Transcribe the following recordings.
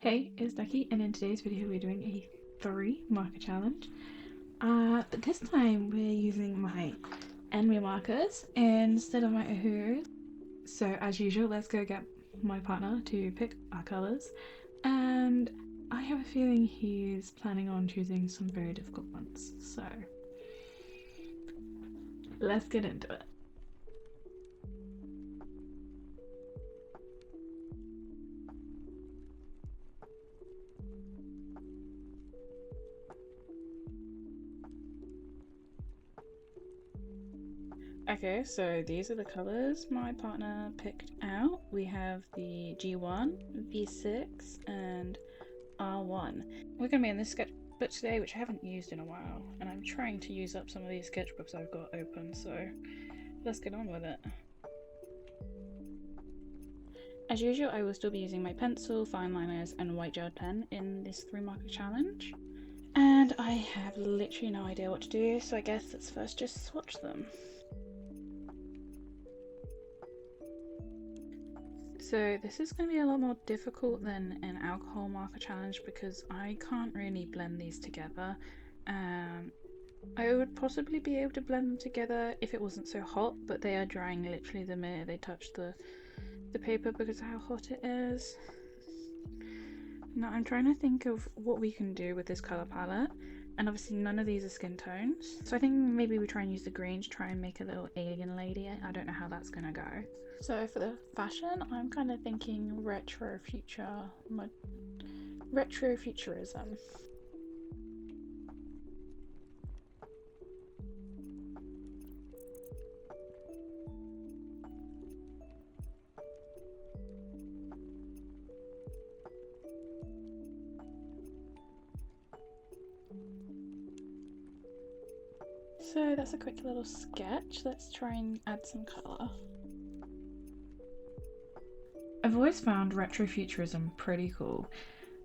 Hey, it's Ducky, and in today's video we're doing a 3 marker challenge. But this time we're using my envy markers instead of my Uhuru. So as usual, let's go get my partner to pick our colours. And I have a feeling he's planning on choosing some very difficult ones. So let's get into it. Okay, so these are the colours my partner picked out. We have the G1, V6, and R1. We're going to be in this sketchbook today, which I haven't used in a while, and I'm trying to use up some of these sketchbooks I've got open, so let's get on with it. As usual, I will still be using my pencil, fine liners, and white gel pen in this 3 marker challenge. And I have literally no idea what to do, so I guess let's first just swatch them. So this is going to be a lot more difficult than an alcohol marker challenge because I can't really blend these together. I would possibly be able to blend them together if it wasn't so hot, but they are drying literally the minute they touch the paper because of how hot it is. Now I'm trying to think of what we can do with this colour palette, and obviously none of these are skin tones, so I think maybe we try and use the green to try and make a little alien lady. I don't know how that's gonna go. So for the fashion, I'm kind of thinking retrofuturism. So that's a quick little sketch. Let's try and add some colour. I've always found retrofuturism pretty cool.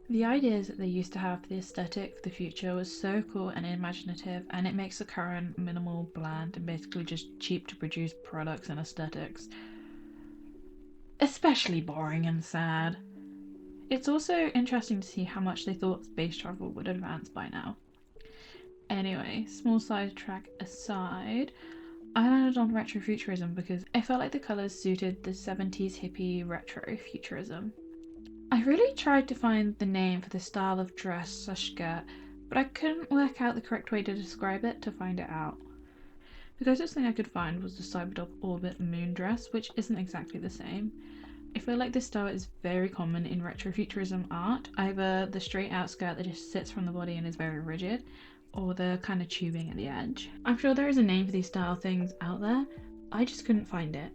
The ideas that they used to have for the aesthetic for the future was so cool and imaginative, and it makes the current minimal, bland, and basically just cheap to produce products and aesthetics especially boring and sad. It's also interesting to see how much they thought space travel would advance by now. Anyway, small sidetrack aside, I landed on retrofuturism because I felt like the colours suited the 70s hippie retrofuturism. I really tried to find the name for this style of dress/skirt, but I couldn't work out the correct way to describe it to find it out. The closest thing I could find was the Cyberdock Orbit moon dress, which isn't exactly the same. I feel like this style is very common in retrofuturism art, either the straight out skirt that just sits from the body and is very rigid, or the kind of tubing at the edge. I'm sure there is a name for these style things out there, I just couldn't find it.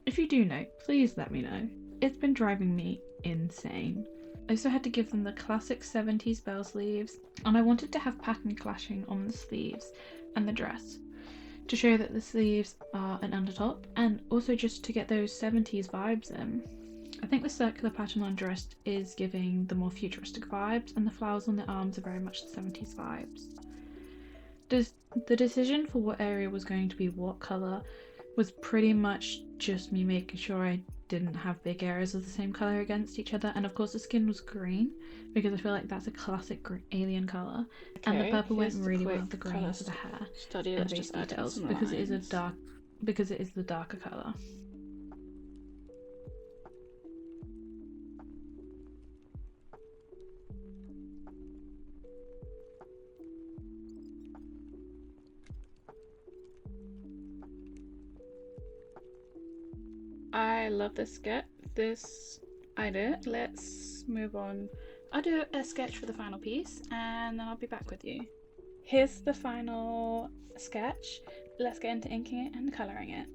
If you do know, please let me know. It's been driving me insane. I also had to give them the classic 70s bell sleeves, and I wanted to have pattern clashing on the sleeves and the dress to show that the sleeves are an undertop, and also just to get those 70s vibes in. I think the circular pattern on dress is giving the more futuristic vibes, and the flowers on the arms are very much the 70s vibes. The decision for what area was going to be what colour was pretty much just me making sure I didn't have big areas of the same colour against each other, and of course the skin was green because I feel like that's a classic alien colour, and the purple went really well with the green for the hair and base details because it is the darker colour. I love this sketch. This idea. Let's move on. I'll do a sketch for the final piece and then I'll be back with you. Here's the final sketch. Let's get into inking it and colouring it.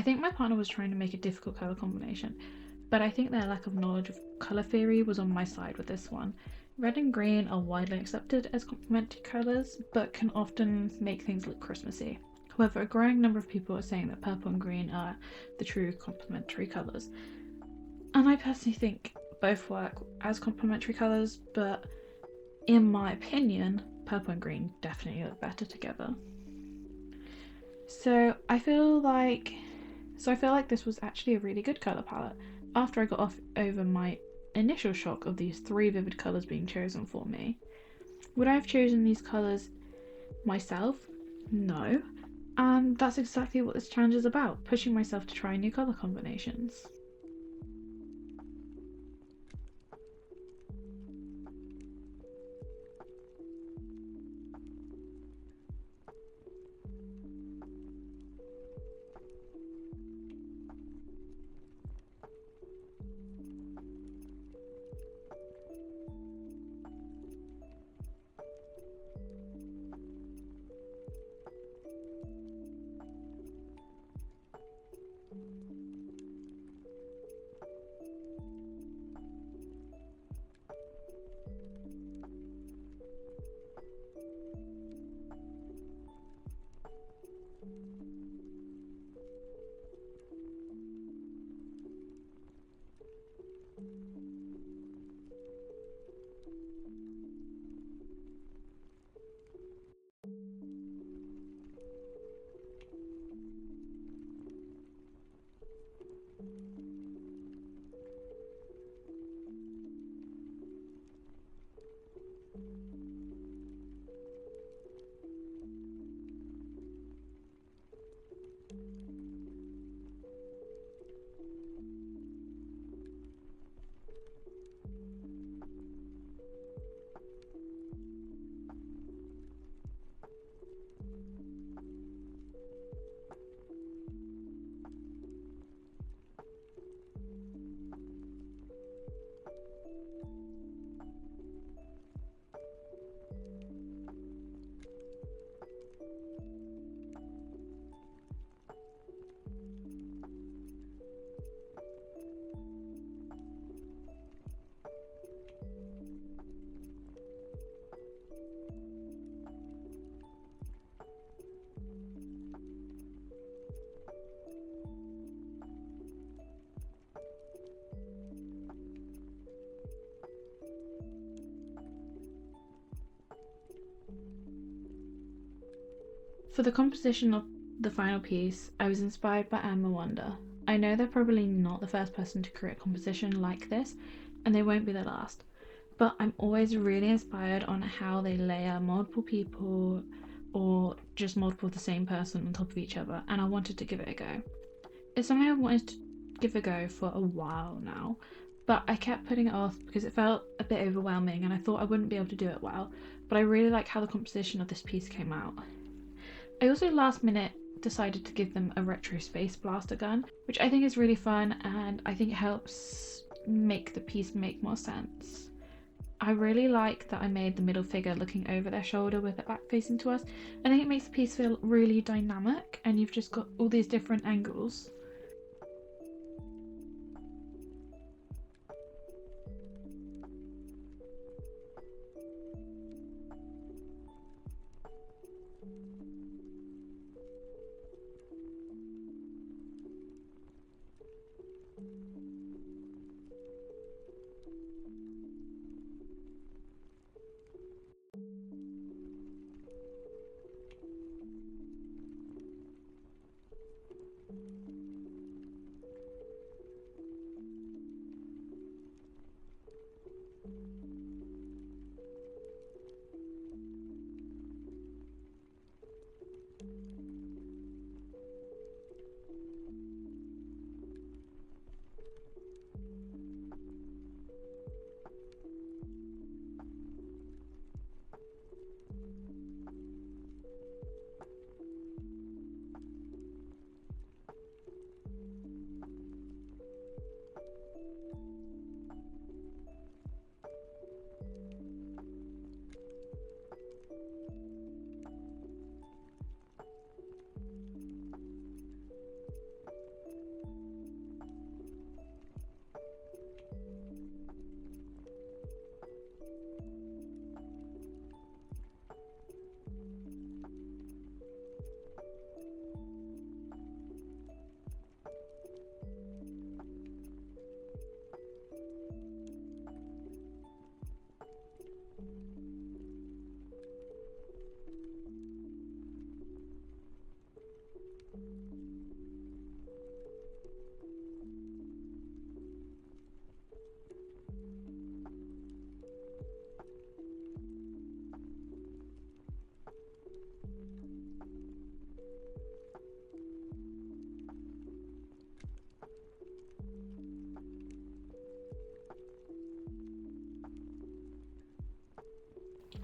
I think my partner was trying to make a difficult colour combination, but I think their lack of knowledge of colour theory was on my side with this one. Red and green are widely accepted as complementary colours, but can often make things look Christmassy. However, a growing number of people are saying that purple and green are the true complementary colours. And I personally think both work as complementary colours, but in my opinion, purple and green definitely look better together. So I feel like this was actually a really good colour palette. After I got over my initial shock of these 3 vivid colours being chosen for me. Would I have chosen these colours myself? No. And that's exactly what this challenge is about, pushing myself to try new colour combinations. For the composition of the final piece, I was inspired by Anne Wonder. I know they're probably not the first person to create a composition like this, and they won't be the last, but I'm always really inspired on how they layer multiple people or just multiple of the same person on top of each other, and I wanted to give it a go. It's something I've wanted to give a go for a while now, but I kept putting it off because it felt a bit overwhelming and I thought I wouldn't be able to do it well, but I really like how the composition of this piece came out. I also last minute decided to give them a retro space blaster gun, which I think is really fun and I think it helps make the piece make more sense. I really like that I made the middle figure looking over their shoulder with it back facing to us. I think it makes the piece feel really dynamic and you've just got all these different angles.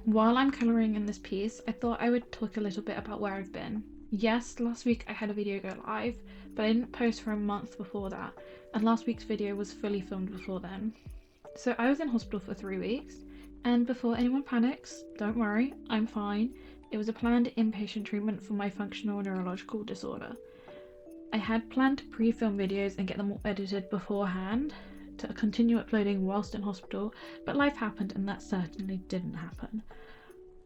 While I'm colouring in this piece, I thought I would talk a little bit about where I've been. Yes, last week I had a video go live, but I didn't post for a month before that, and last week's video was fully filmed before then. So I was in hospital for 3 weeks, and before anyone panics, don't worry, I'm fine. It was a planned inpatient treatment for my functional neurological disorder. I had planned to pre-film videos and get them all edited beforehand to continue uploading whilst in hospital, but life happened and that certainly didn't happen.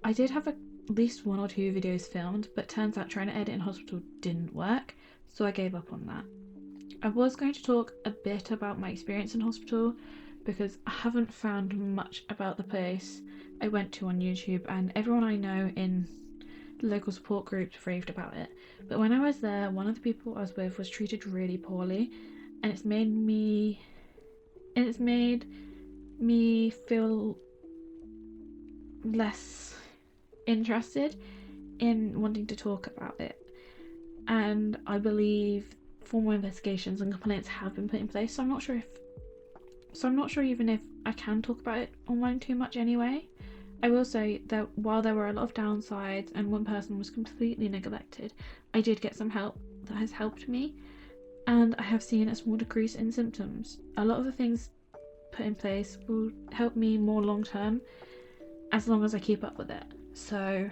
I did have at least 1 or 2 videos filmed, but turns out trying to edit in hospital didn't work, so I gave up on that. I was going to talk a bit about my experience in hospital because I haven't found much about the place I went to on YouTube, and everyone I know in the local support groups raved about it. But when I was there, one of the people I was with was treated really poorly, and it's made me feel less interested in wanting to talk about it. And I believe formal investigations and complaints have been put in place, so I'm not sure even if I can talk about it online too much anyway. I will say that while there were a lot of downsides and one person was completely neglected, I did get some help that has helped me, and I have seen a small decrease in symptoms. A lot of the things put in place will help me more long term as long as I keep up with it. So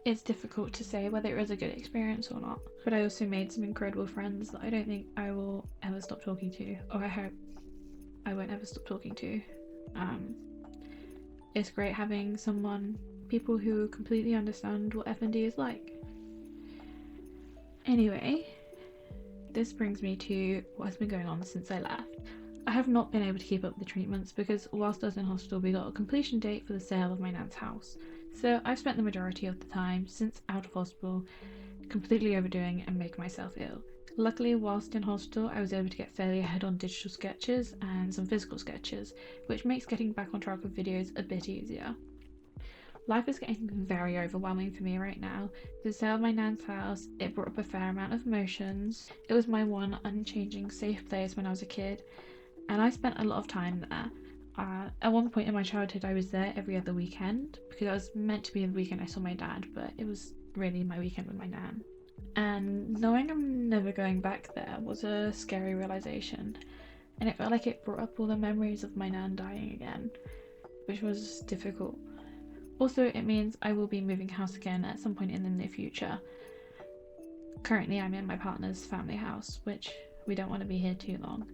it's difficult to say whether it was a good experience or not. But I also made some incredible friends that I don't think I will ever stop talking to, or I hope I won't ever stop talking to. It's great having people who completely understand what F&D is like. Anyway, this brings me to what has been going on since I left. I have not been able to keep up with the treatments because whilst I was in hospital we got a completion date for the sale of my nan's house. So I've spent the majority of the time since out of hospital completely overdoing and making myself ill. Luckily, whilst in hospital, I was able to get fairly ahead on digital sketches and some physical sketches, which makes getting back on track with videos a bit easier. Life is getting very overwhelming for me right now. The sale of my nan's house, it brought up a fair amount of emotions. It was my one unchanging safe place when I was a kid, and I spent a lot of time there. At one point in my childhood, I was there every other weekend because it was meant to be the weekend I saw my dad, but it was really my weekend with my nan. And knowing I'm never going back there was a scary realization, and it felt like it brought up all the memories of my nan dying again, which was difficult. Also, it means I will be moving house again at some point in the near future. Currently, I'm in my partner's family house, which we don't want to be here too long.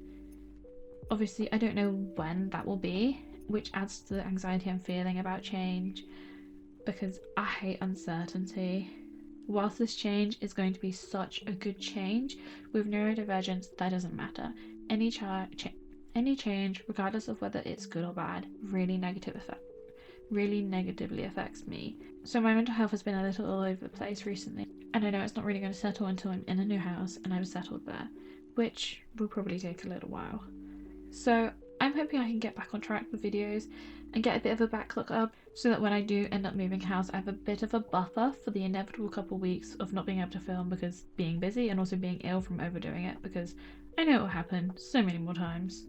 Obviously, I don't know when that will be, which adds to the anxiety I'm feeling about change, because I hate uncertainty. Whilst this change is going to be such a good change, with neurodivergence, that doesn't matter. Any change, regardless of whether it's good or bad, really negatively affects me. So my mental health has been a little all over the place recently, and I know it's not really going to settle until I'm in a new house and I've settled there, which will probably take a little while. So I'm hoping I can get back on track with videos and get a bit of a backlog up so that when I do end up moving house, I have a bit of a buffer for the inevitable couple weeks of not being able to film because being busy and also being ill from overdoing it, because I know it will happen so many more times.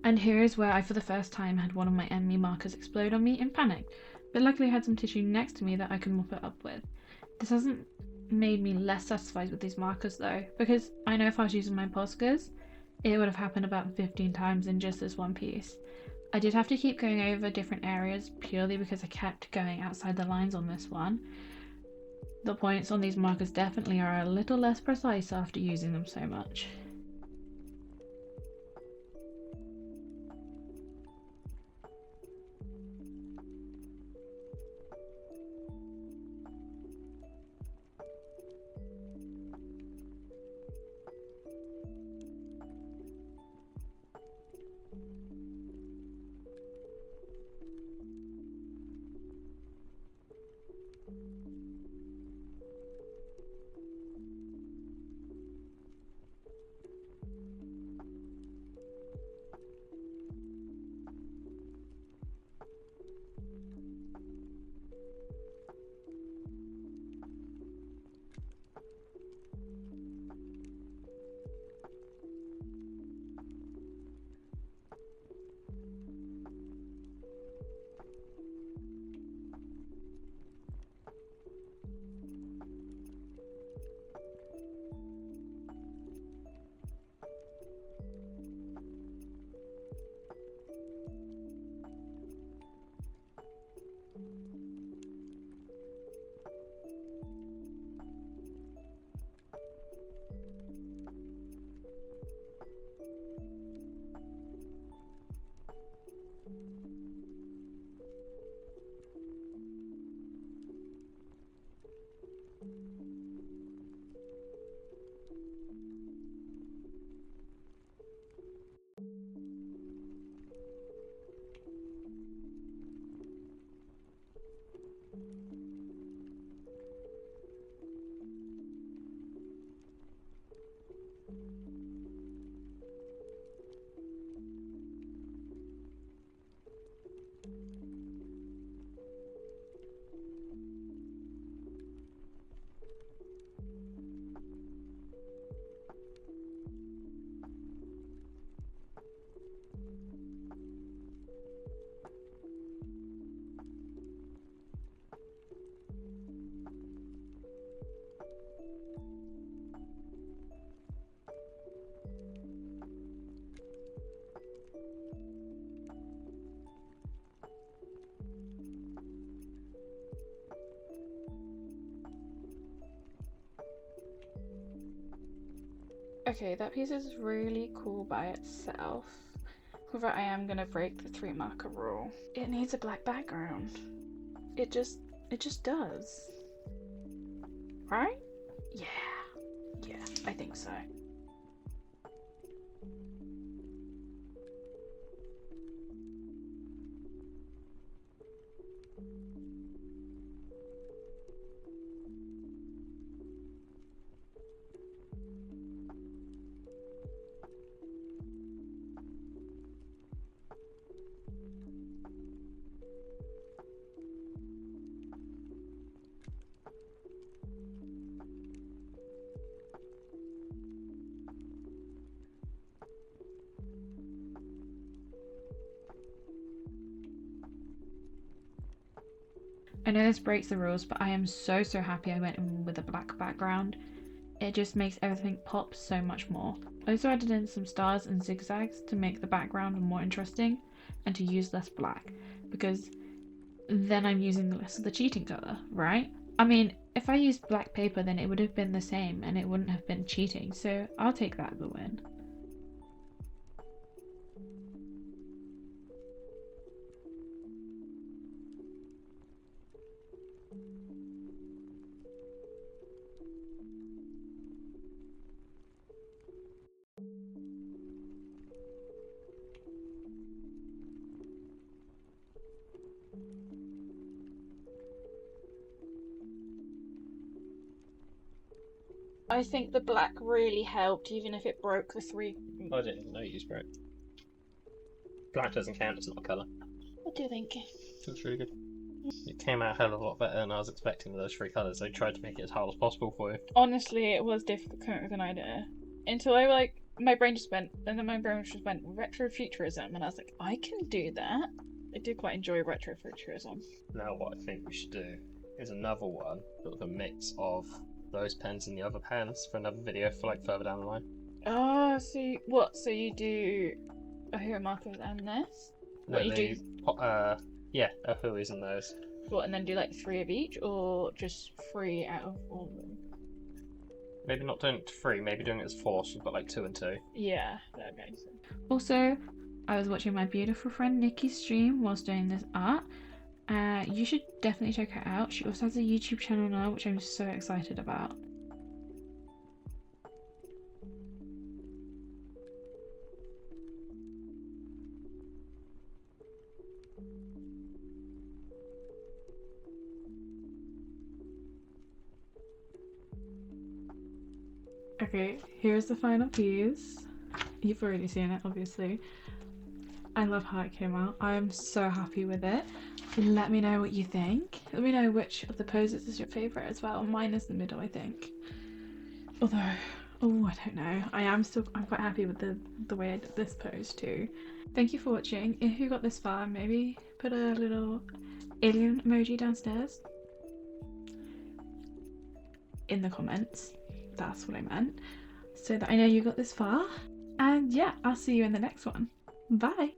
And here is where I for the first time had one of my enemy markers explode on me in panic, but luckily I had some tissue next to me that I could mop it up with. This hasn't made me less satisfied with these markers though, because I know if I was using my Poscas, it would have happened about 15 times in just this one piece. I did have to keep going over different areas purely because I kept going outside the lines on this one. The points on these markers definitely are a little less precise after using them so much. Okay, that piece is really cool by itself. However, I am gonna break the 3 marker rule. It needs a black background. It just does. Right? Yeah. Yeah, I think so. I know this breaks the rules, but I am so happy I went in with a black background. It just makes everything pop so much more. I also added in some stars and zigzags to make the background more interesting and to use less black, because then I'm using less of the cheating colour, right? I mean, if I used black paper then it would have been the same and it wouldn't have been cheating, so I'll take that as a win. I think the black really helped, even if it broke the 3. I didn't know you used brown. Black doesn't count, it's not a colour. What do you think? It looks really good. It came out a hell of a lot better than I was expecting with those 3 colours. I tried to make it as hard as possible for you. Honestly, it was difficult with an idea. Until I my brain just went, and then my brain just went retrofuturism, and I was like, I can do that. I do quite enjoy retrofuturism. Now, what I think we should do is another one, but with a mix of those pens and the other pens for another video for like further down the line. Oh, so what? So you do a hero markers and this? No, What you do? Yeah, a Hui's and those. What, and then do like 3 of each, or just 3 out of all of them? Maybe not doing it to 3, maybe doing it as 4, so we've got like 2 and 2. Yeah, that makes sense. Also, I was watching my beautiful friend Nikki's stream whilst doing this art. You should definitely check her out. She also has a YouTube channel now, which I'm so excited about. Okay, here's the final piece. You've already seen it, obviously. I love how it came out. I'm so happy with it. Let me know what you think. Let me know which of the poses is your favourite as well. Mine is the middle, I think. Although, oh, I don't know. I'm quite happy with the way I did this pose too. Thank you for watching. If you got this far, maybe put a little alien emoji downstairs in the comments. That's what I meant. So that I know you got this far. And yeah, I'll see you in the next one. Bye.